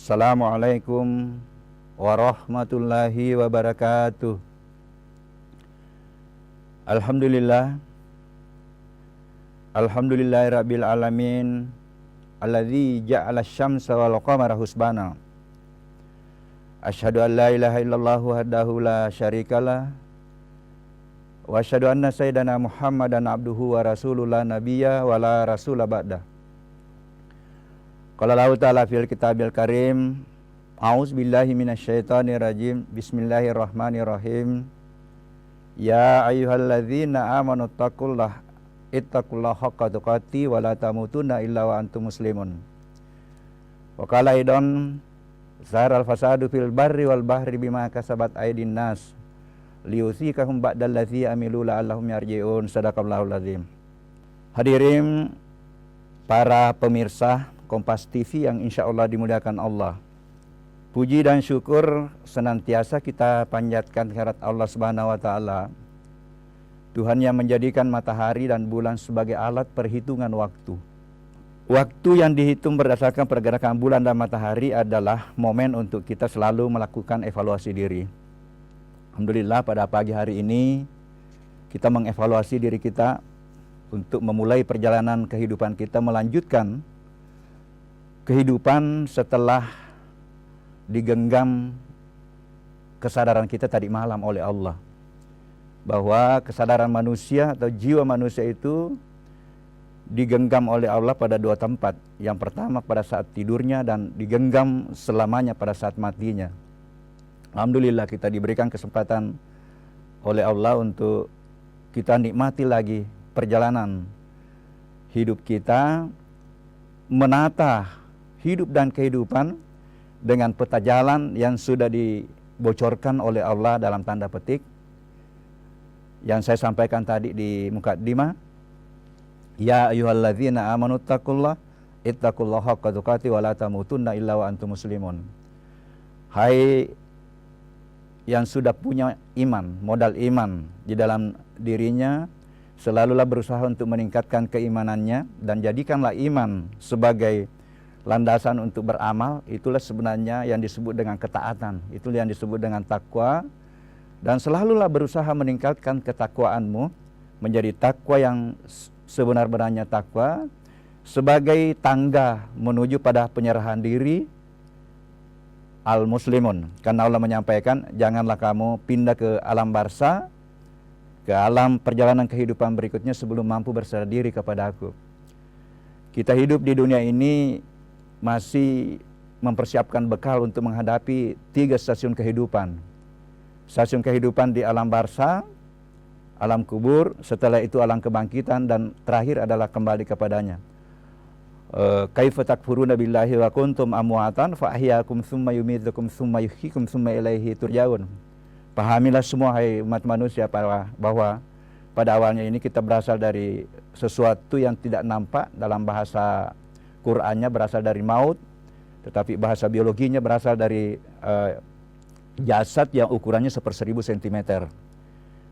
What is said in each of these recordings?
Assalamualaikum warahmatullahi wabarakatuh. Alhamdulillah. Alhamdulillahirabbil alamin. Alladzi ja'ala asy-syamsa wal qamara husbana. Asyhadu an la ilaha illallah wahdahu la syarikalah. Wa asyhadu anna sayyidana Muhammadan abduhu wa rasuluhu la nabiyya wa la rasula ba'da. Qala Allah Ta'ala fil kitabil karim, a'udzu billahi minasyaitonir rajim. Bismillahirrahmanirrahim. Ya ayyuhalladzina amanu taqullaha haqqa tuqatih wa la tamutunna illa wa antum muslimun. Wa qala aidan zaharal fasadu fil barri wal bahri bima kasabat aydin nas liyusikahum ba'dallazi amilu la'allahum yarji'un. Shadaqallahul azim. Hadirin para pemirsa Kompas TV yang insya Allah dimuliakan Allah, puji dan syukur senantiasa kita panjatkan kehadirat Allah Subhanahu wa Ta'ala, Tuhan yang menjadikan matahari dan bulan sebagai alat perhitungan waktu. Waktu yang dihitung berdasarkan pergerakan bulan dan matahari adalah momen untuk kita selalu melakukan evaluasi diri. Alhamdulillah pada pagi hari ini kita mengevaluasi diri kita untuk memulai perjalanan kehidupan kita, melanjutkan kehidupan setelah digenggam kesadaran kita tadi malam oleh Allah, bahwa kesadaran manusia atau jiwa manusia itu digenggam oleh Allah pada dua tempat. Yang pertama pada saat tidurnya dan digenggam selamanya pada saat matinya. Alhamdulillah kita diberikan kesempatan oleh Allah untuk kita nikmati lagi perjalanan hidup kita, menata hidup dan kehidupan dengan peta jalan yang sudah dibocorkan oleh Allah dalam tanda petik yang saya sampaikan tadi di mukaddimah. Ya ayyuhalladzina amanu ittaqullaha haqqa tuqatih wa la tamutunna illa wa antum muslimun. Hai yang sudah punya iman, modal iman di dalam dirinya, selalulah berusaha untuk meningkatkan keimanannya dan jadikanlah iman sebagai landasan untuk beramal. Itulah sebenarnya yang disebut dengan ketaatan, itulah yang disebut dengan takwa. Dan selalulah berusaha meningkatkan ketakwaanmu menjadi takwa yang sebenar-benarnya takwa, sebagai tangga menuju pada penyerahan diri al-muslimun. Karena Allah menyampaikan, janganlah kamu pindah ke alam barzah, ke alam perjalanan kehidupan berikutnya sebelum mampu berserah diri kepada Aku. Kita hidup di dunia ini masih mempersiapkan bekal untuk menghadapi 3 stasiun kehidupan. Stasiun kehidupan di alam barzah, alam kubur, setelah itu alam kebangkitan, dan terakhir adalah kembali kepadanya. Kaifa takfuruna billahi wa kuntum amwatan fa ahyaakum tsumma yumitukum tsumma yuhyikum tsumma ilaihi turja'un. Pahamilah semua hai umat manusia bahwa pada awalnya ini kita berasal dari sesuatu yang tidak nampak. Dalam bahasa Qur'annya berasal dari maut, tetapi bahasa biologinya berasal dari jasad yang ukurannya 1/1000 cm.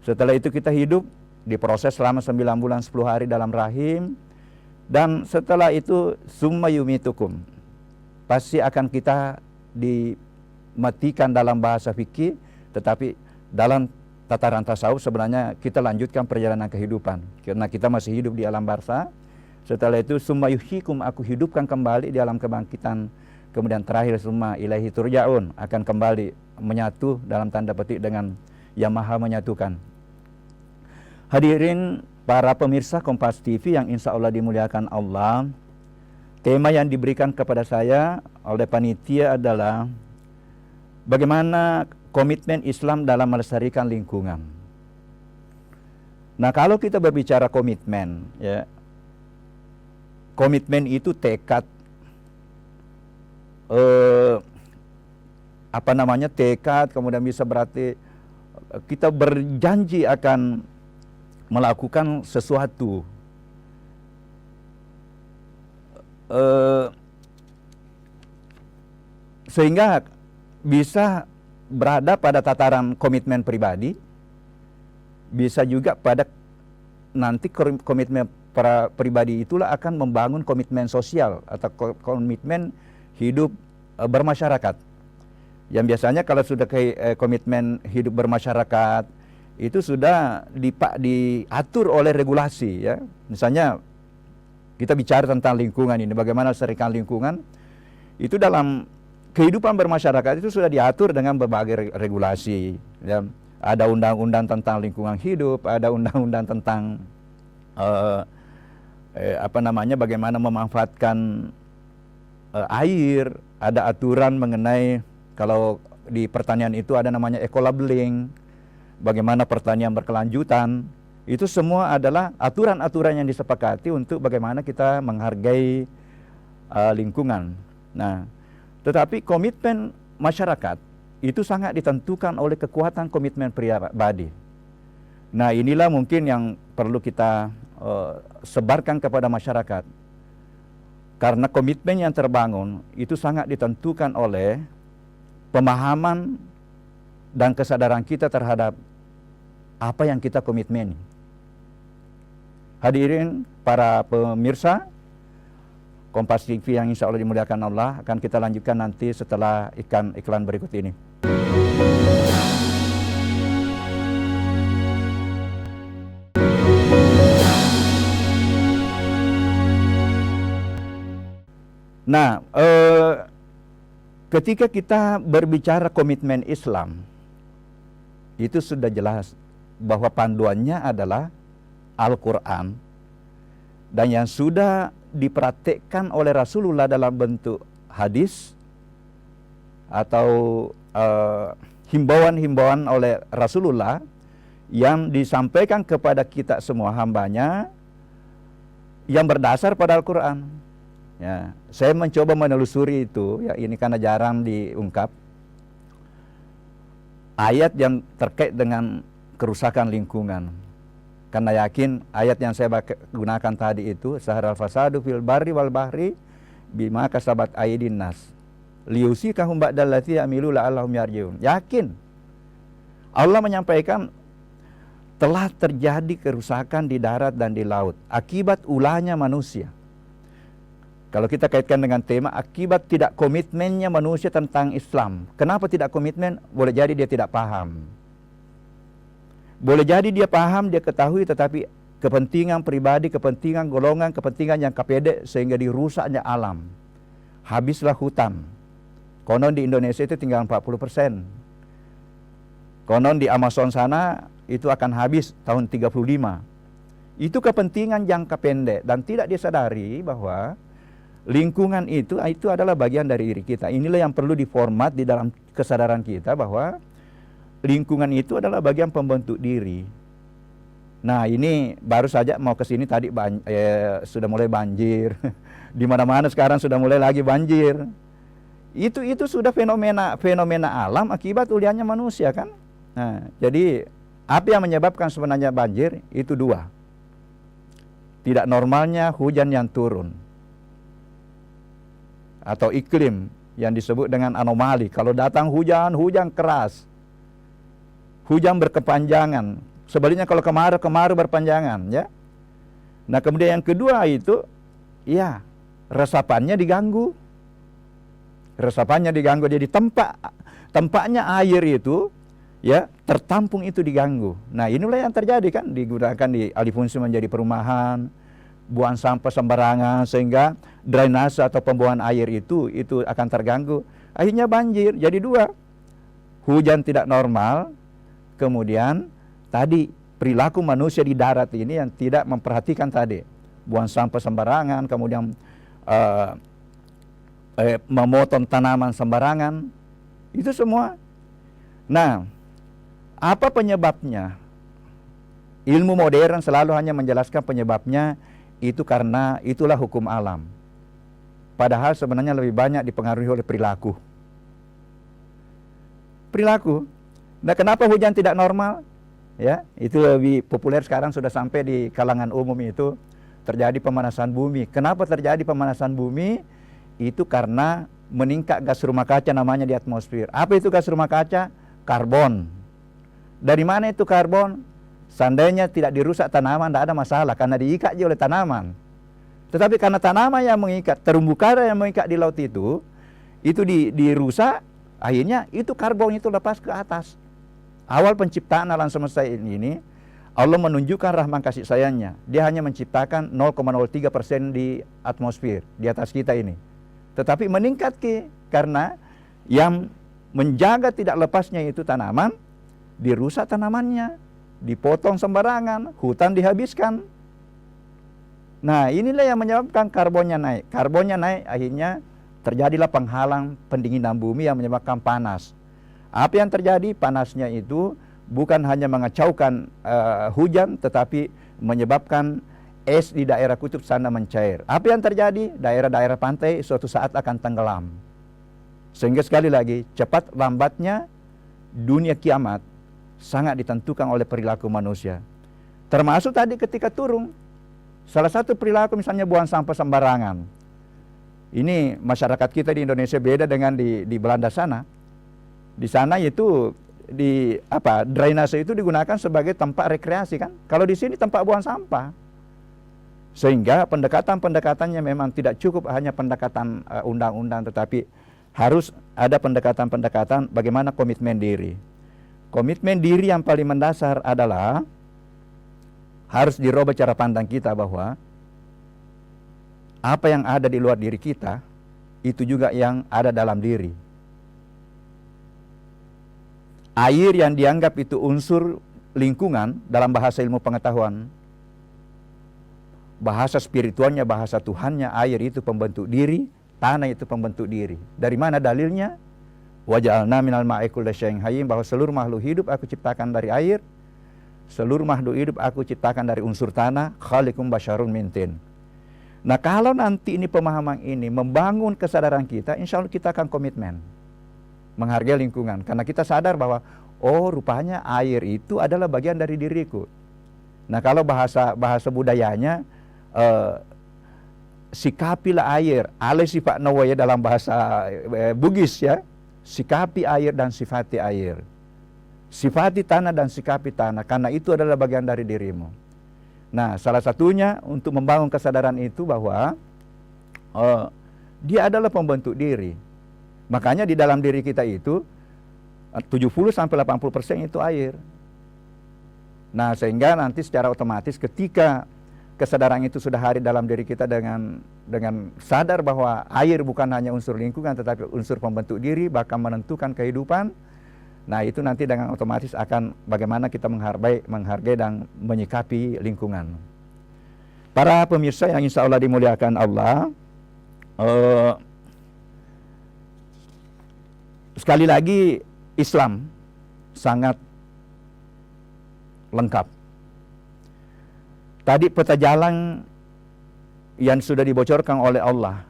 Setelah itu kita hidup, diproses selama 9 bulan 10 hari dalam rahim, dan setelah itu summa yumitukum, pasti akan kita dimatikan dalam bahasa fikih, tetapi dalam tataran tasawuf sebenarnya kita lanjutkan perjalanan kehidupan karena kita masih hidup di alam barzah. Setelah itu summa yuhyikum, aku hidupkan kembali di alam kebangkitan. Kemudian terakhir summa ilaihi turja'un, akan kembali menyatu dalam tanda petik dengan Yang Maha menyatukan. Hadirin para pemirsa Kompas TV yang insya Allah dimuliakan Allah, tema yang diberikan kepada saya oleh panitia adalah bagaimana komitmen Islam dalam melestarikan lingkungan. Nah, kalau kita berbicara komitmen, ya, komitmen itu tekad, tekad, kemudian bisa berarti kita berjanji akan melakukan sesuatu. Sehingga bisa berada pada tataran komitmen pribadi, bisa juga pada nanti komitmen para pribadi itulah akan membangun komitmen sosial atau komitmen hidup bermasyarakat. Yang biasanya kalau sudah komitmen hidup bermasyarakat itu sudah diatur oleh regulasi, ya. Misalnya kita bicara tentang lingkungan ini, bagaimana melestarikan lingkungan, itu dalam kehidupan bermasyarakat itu sudah diatur dengan berbagai regulasi, ya. Ada undang-undang tentang lingkungan hidup, ada undang-undang tentang bagaimana memanfaatkan air, ada aturan mengenai kalau di pertanian itu ada namanya eco-labeling, bagaimana pertanian berkelanjutan. Itu semua adalah aturan-aturan yang disepakati untuk bagaimana kita menghargai lingkungan. Nah, tetapi komitmen masyarakat itu sangat ditentukan oleh kekuatan komitmen pribadi. Nah, inilah mungkin yang perlu kita sebarkan kepada masyarakat. Karena komitmen yang terbangun itu sangat ditentukan oleh pemahaman dan kesadaran kita terhadap apa yang kita komitmeni. Hadirin para pemirsa Kompas TV yang insya Allah dimuliakan Allah, akan kita lanjutkan nanti setelah iklan berikut ini. Nah, ketika kita berbicara komitmen Islam, itu sudah jelas bahwa panduannya adalah Al-Quran, dan yang sudah dipraktikkan oleh Rasulullah dalam bentuk hadis atau himbauan-himbauan oleh Rasulullah yang disampaikan kepada kita semua hambanya yang berdasar pada Al-Quran. Ya, saya mencoba menelusuri itu, ya, ini karena jarang diungkap ayat yang terkait dengan kerusakan lingkungan. Karena yakin ayat yang saya gunakan tadi itu, saharal fasadu fil barri wal bahri bima kasabat aydin nas liyusikahum ba'dal lati ya'milu la'allahum yarji'un. Yakin Allah menyampaikan telah terjadi kerusakan di darat dan di laut akibat ulahnya manusia. Kalau kita kaitkan dengan tema akibat tidak komitmennya manusia tentang Islam. Kenapa tidak komitmen? Boleh jadi dia tidak paham. Boleh jadi dia paham, dia ketahui, tetapi kepentingan pribadi, kepentingan golongan, kepentingan yang kapedek sehingga dirusaknya alam. Habislah hutan. Konon di Indonesia itu tinggal 40%. Konon di Amazon sana itu akan habis tahun 35. Itu kepentingan jangka pendek dan tidak disadari bahwa lingkungan itu adalah bagian dari diri kita. Inilah yang perlu diformat di dalam kesadaran kita bahwa lingkungan itu adalah bagian pembentuk diri. Nah, ini baru saja mau ke sini tadi sudah mulai banjir. Di mana-mana sekarang sudah mulai lagi banjir. Itu sudah fenomena alam akibat ulahnya manusia kan. Nah, jadi apa yang menyebabkan sebenarnya banjir itu dua. Tidak normalnya hujan yang turun, atau iklim yang disebut dengan anomali. Kalau datang hujan keras, hujan berkepanjangan. Sebaliknya kalau kemarau berpanjangan, ya. Nah, kemudian yang kedua itu, ya, resapannya diganggu. Resapannya diganggu, jadi tempatnya air itu, ya, tertampung itu diganggu. Nah, inilah yang terjadi kan, digunakan alih fungsi menjadi perumahan, buang sampah sembarangan sehingga drainase atau pembuangan air itu akan terganggu. Akhirnya banjir. Jadi dua, hujan tidak normal. Kemudian tadi perilaku manusia di darat ini yang tidak memperhatikan tadi, buang sampah sembarangan, kemudian memotong tanaman sembarangan, itu semua. Nah, apa penyebabnya? Ilmu modern selalu hanya menjelaskan penyebabnya itu karena itulah hukum alam. Padahal sebenarnya lebih banyak dipengaruhi oleh perilaku. Nah, kenapa hujan tidak normal? Ya, itu lebih populer sekarang, sudah sampai di kalangan umum itu terjadi pemanasan bumi. Kenapa terjadi pemanasan bumi? Itu karena meningkat gas rumah kaca namanya di atmosfer. Apa itu gas rumah kaca? Karbon. Dari mana itu karbon? Seandainya tidak dirusak tanaman, tidak ada masalah karena diikat oleh tanaman. Tetapi karena tanaman yang mengikat, terumbu karang yang mengikat di laut itu dirusak, akhirnya itu karbon itu lepas ke atas. Awal penciptaan alam semesta ini, Allah menunjukkan rahmat kasih sayangnya. Dia hanya menciptakan 0,03% di atmosfer, di atas kita ini. Tetapi meningkat karena yang menjaga tidak lepasnya itu tanaman, dirusak tanamannya, dipotong sembarangan, hutan dihabiskan. Nah, inilah yang menyebabkan karbonnya naik. Karbonnya naik, akhirnya terjadilah penghalang pendinginan bumi yang menyebabkan panas. Apa yang terjadi? Panasnya itu bukan hanya mengacaukan hujan, tetapi menyebabkan es di daerah kutub sana mencair. Apa yang terjadi? Daerah-daerah pantai suatu saat akan tenggelam. Sehingga sekali lagi, cepat lambatnya dunia kiamat sangat ditentukan oleh perilaku manusia. Termasuk tadi ketika turun, salah satu perilaku misalnya buang sampah sembarangan. Ini masyarakat kita di Indonesia beda dengan di Belanda sana. Di sana itu drainase itu digunakan sebagai tempat rekreasi kan. Kalau di sini tempat buang sampah. Sehingga pendekatan-pendekatannya memang tidak cukup hanya pendekatan undang-undang, tetapi harus ada pendekatan-pendekatan bagaimana komitmen diri. Komitmen diri yang paling mendasar adalah harus dirubah cara pandang kita bahwa apa yang ada di luar diri kita itu juga yang ada dalam diri. Air yang dianggap itu unsur lingkungan dalam bahasa ilmu pengetahuan, bahasa spiritualnya, bahasa Tuhannya, air itu pembentuk diri, tanah itu pembentuk diri. Dari mana dalilnya? Wa ja'alna minal ma'i kulli syai'in hayy, bahwa seluruh makhluk hidup aku ciptakan dari air, seluruh makhluk hidup aku ciptakan dari unsur tanah, khaliqum basyarun min tin. Nah, kalau nanti ini pemahaman ini membangun kesadaran kita, insya Allah kita akan komitmen menghargai lingkungan, karena kita sadar bahwa oh rupanya air itu adalah bagian dari diriku. Nah, kalau bahasa budayanya sikapilah air, ale sifat nawaya dalam bahasa Bugis ya, sikapi air dan sifati air, sifati tanah dan sikapi tanah, karena itu adalah bagian dari dirimu. Nah, salah satunya untuk membangun kesadaran itu bahwa dia adalah pembentuk diri. Makanya di dalam diri kita itu 70-80% itu air. Nah, sehingga nanti secara otomatis ketika kesadaran itu sudah hadir dalam diri kita dengan sadar bahwa air bukan hanya unsur lingkungan tetapi unsur pembentuk diri, bahkan menentukan kehidupan. Nah, itu nanti dengan otomatis akan bagaimana kita menghargai dan menyikapi lingkungan. Para pemirsa yang insya Allah dimuliakan Allah, sekali lagi Islam sangat lengkap. Tadi peta jalan yang sudah dibocorkan oleh Allah.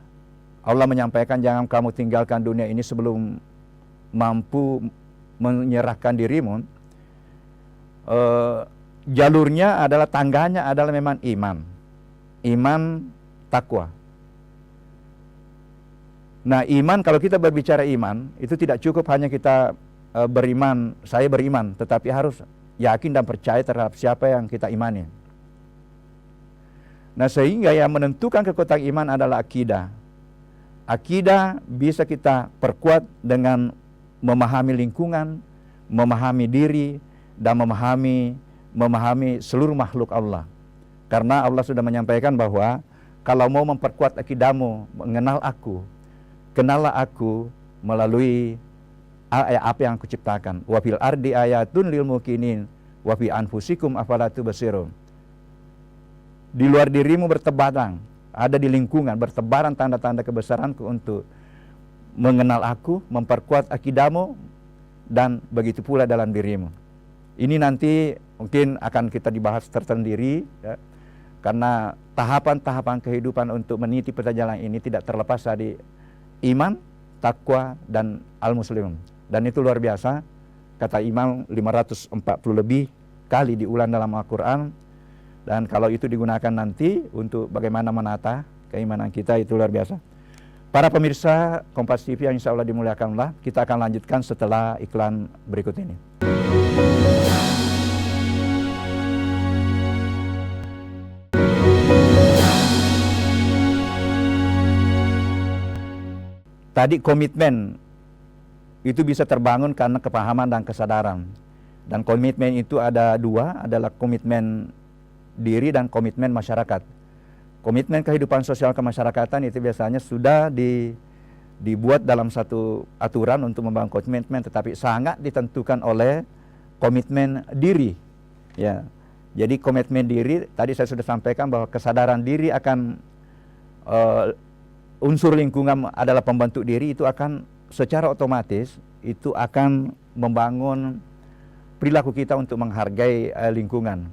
Allah menyampaikan jangan kamu tinggalkan dunia ini sebelum mampu menyerahkan dirimu. Jalurnya adalah, tangganya adalah memang iman, takwa. Nah, iman, kalau kita berbicara iman, itu tidak cukup hanya kita beriman, saya beriman, tetapi harus yakin dan percaya terhadap siapa yang kita imani. Nah, sehingga yang menentukan kekuatan iman adalah akidah. Akidah bisa kita perkuat dengan memahami lingkungan, memahami diri, dan memahami seluruh makhluk Allah. Karena Allah sudah menyampaikan bahwa kalau mau memperkuat akidahmu, mengenal aku, kenallah aku melalui apa yang aku ciptakan. Wa fil ardi ayatun lil mukminin wa fi anfusikum afala tubsirun. Di luar dirimu bertebaran, ada di lingkungan bertebaran tanda-tanda kebesaranku untuk mengenal aku, memperkuat akidahmu, dan begitu pula dalam dirimu. Ini nanti mungkin akan kita dibahas tersendiri ya, karena tahapan-tahapan kehidupan untuk meniti peta jalan ini tidak terlepas dari iman, takwa, dan al-muslimun. Dan itu luar biasa. Kata imam 540 lebih kali diulang dalam Al-Quran. Dan kalau itu digunakan nanti untuk bagaimana menata keimanan kita, itu luar biasa. Para pemirsa Kompas TV yang insya Allah dimuliakan Allah, kita akan lanjutkan setelah iklan berikut ini. tadi komitmen itu bisa terbangun karena kepahaman dan kesadaran. Dan komitmen itu ada dua, adalah komitmen diri dan komitmen masyarakat. Komitmen kehidupan sosial kemasyarakatan itu biasanya sudah dibuat dalam satu aturan untuk membangun komitmen, tetapi sangat ditentukan oleh komitmen diri. Ya, jadi komitmen diri tadi saya sudah sampaikan bahwa kesadaran diri akan unsur lingkungan adalah pembentuk diri, itu akan secara otomatis itu akan membangun perilaku kita untuk menghargai lingkungan.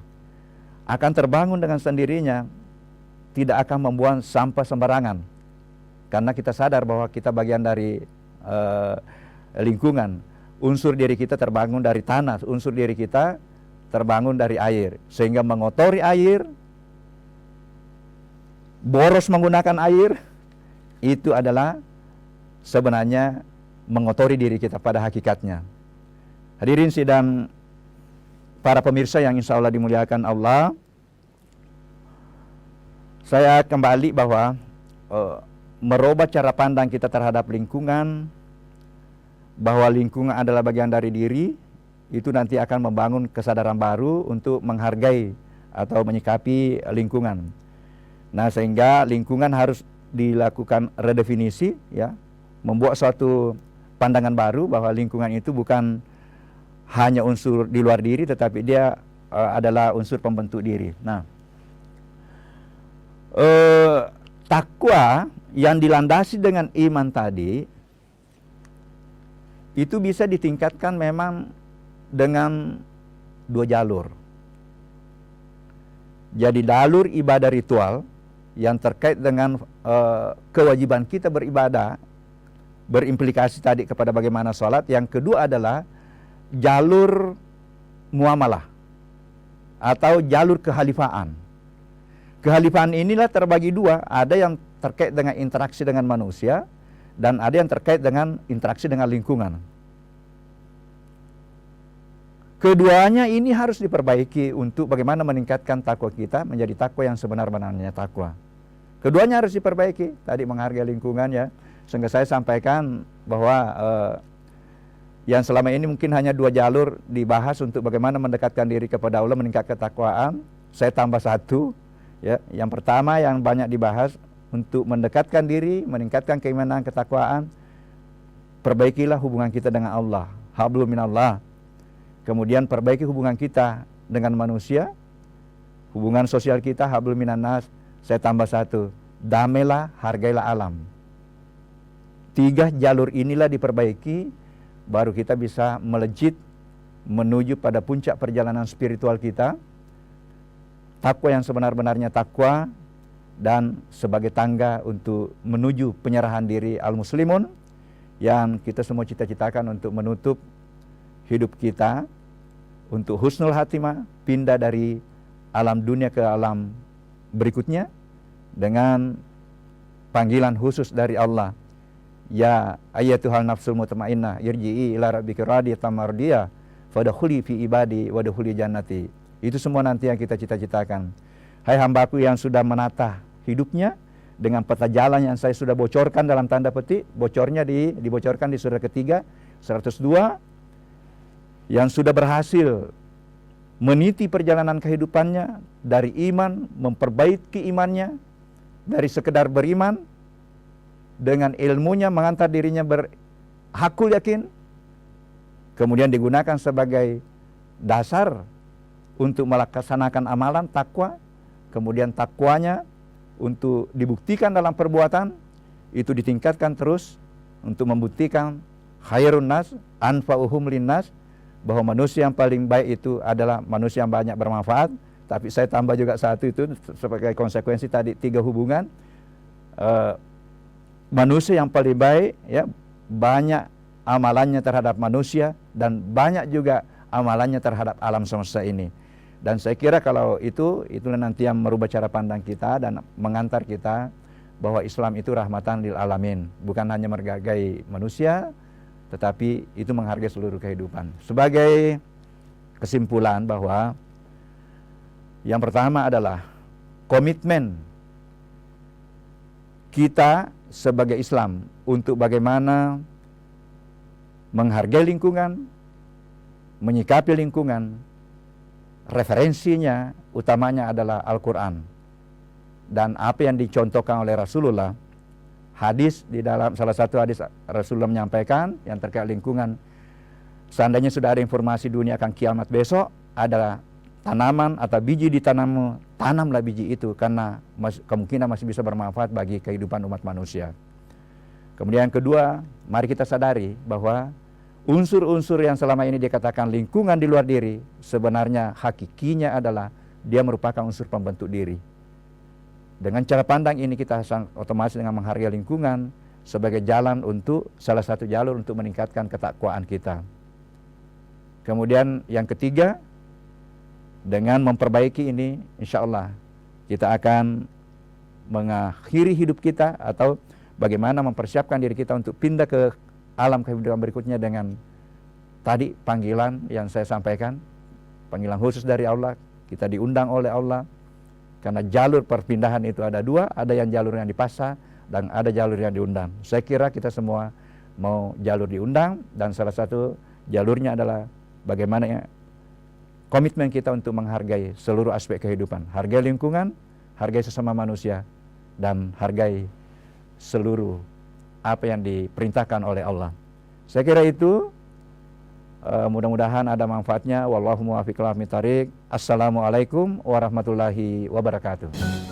Akan terbangun dengan sendirinya, tidak akan membuang sampah sembarangan. Karena kita sadar bahwa kita bagian dari lingkungan. Unsur diri kita terbangun dari tanah, unsur diri kita terbangun dari air. Sehingga mengotori air, boros menggunakan air, itu adalah sebenarnya mengotori diri kita pada hakikatnya. Hadirin sidang para pemirsa yang insya Allah dimuliakan Allah, saya kembali bahwa merubah cara pandang kita terhadap lingkungan, bahwa lingkungan adalah bagian dari diri, itu nanti akan membangun kesadaran baru untuk menghargai atau menyikapi lingkungan. Nah, sehingga lingkungan harus dilakukan redefinisi, ya, membuat suatu pandangan baru bahwa lingkungan itu bukan hanya unsur di luar diri, tetapi dia adalah unsur pembentuk diri. Nah, takwa yang dilandasi dengan iman tadi itu bisa ditingkatkan memang dengan dua jalur. Jadi jalur ibadah ritual yang terkait dengan kewajiban kita beribadah, berimplikasi tadi kepada bagaimana sholat. Yang kedua adalah jalur muamalah atau jalur kehalifaan. Kehalifaan inilah terbagi dua, ada yang terkait dengan interaksi dengan manusia dan ada yang terkait dengan interaksi dengan lingkungan. Keduanya ini harus diperbaiki untuk bagaimana meningkatkan takwa kita menjadi takwa yang sebenar-benarnya takwa. Keduanya harus diperbaiki, tadi menghargai lingkungan, ya. Sehingga saya sampaikan bahwa yang selama ini mungkin hanya dua jalur dibahas untuk bagaimana mendekatkan diri kepada Allah, meningkatkan ketakwaan. Saya tambah satu, ya. Yang pertama yang banyak dibahas untuk mendekatkan diri, meningkatkan keimanan, ketakwaan, perbaikilah hubungan kita dengan Allah, hablum minallah. Kemudian perbaiki hubungan kita dengan manusia, hubungan sosial kita, hablum minannas. Saya tambah satu, damailah, hargailah alam. 3 jalur inilah diperbaiki, baru kita bisa melejit menuju pada puncak perjalanan spiritual kita. Takwa yang sebenar-benarnya takwa, dan sebagai tangga untuk menuju penyerahan diri al-muslimun yang kita semua cita-citakan untuk menutup hidup kita untuk husnul hatimah, pindah dari alam dunia ke alam berikutnya dengan panggilan khusus dari Allah, ya ayyatuhal nafsul mutmainnah irji'i ila rabbiki radiyatan mardiyah fadkhuli fi ibadi wadkhuli jannati. Itu semua nanti yang kita cita-citakan. Hai hambaku yang sudah menata hidupnya dengan peta jalan yang saya sudah bocorkan dalam tanda petik, bocornya dibocorkan di surah ketiga 102, yang sudah berhasil meniti perjalanan kehidupannya dari iman, memperbaiki imannya dari sekedar beriman, dengan ilmunya mengantar dirinya berhakul yakin, kemudian digunakan sebagai dasar untuk melaksanakan amalan takwa, kemudian takwanya untuk dibuktikan dalam perbuatan, itu ditingkatkan terus untuk membuktikan khairun nas anfa'uhum linnas, bahwa manusia yang paling baik itu adalah manusia yang banyak bermanfaat. Tapi saya tambah juga satu itu sebagai konsekuensi tadi 3 hubungan. Manusia yang paling baik, ya, banyak amalannya terhadap manusia dan banyak juga amalannya terhadap alam semesta ini. Dan saya kira kalau itulah nanti yang merubah cara pandang kita dan mengantar kita bahwa Islam itu rahmatan lil alamin, bukan hanya menghargai manusia, tetapi itu menghargai seluruh kehidupan. Sebagai kesimpulan bahwa yang pertama adalah komitmen kita sebagai Islam untuk bagaimana menghargai lingkungan, menyikapi lingkungan, referensinya utamanya adalah Al-Quran. Dan apa yang dicontohkan oleh Rasulullah, hadis, di dalam salah satu hadis Rasulullah menyampaikan yang terkait lingkungan, seandainya sudah ada informasi dunia akan kiamat besok, ada tanaman atau biji ditanammu, tanamlah biji itu karena kemungkinan masih bisa bermanfaat bagi kehidupan umat manusia. Kemudian yang kedua, mari kita sadari bahwa unsur-unsur yang selama ini dikatakan lingkungan di luar diri, sebenarnya hakikinya adalah dia merupakan unsur pembentuk diri. Dengan cara pandang ini kita otomatis dengan menghargai lingkungan sebagai jalan untuk, salah satu jalur untuk meningkatkan ketakwaan kita. Kemudian yang ketiga, dengan memperbaiki ini, insya Allah kita akan mengakhiri hidup kita atau bagaimana mempersiapkan diri kita untuk pindah ke alam kehidupan berikutnya dengan tadi panggilan yang saya sampaikan, panggilan khusus dari Allah, kita diundang oleh Allah. Karena jalur perpindahan itu ada dua, ada yang jalur yang dipaksa dan ada jalur yang diundang. Saya kira kita semua mau jalur diundang, dan salah satu jalurnya adalah bagaimana komitmen kita untuk menghargai seluruh aspek kehidupan. Hargai lingkungan, hargai sesama manusia, dan hargai seluruh apa yang diperintahkan oleh Allah. Saya kira itu, mudah-mudahan ada manfaatnya. Wallahu muwaffiq ila aqwamit thoriq. Assalamualaikum warahmatullahi wabarakatuh.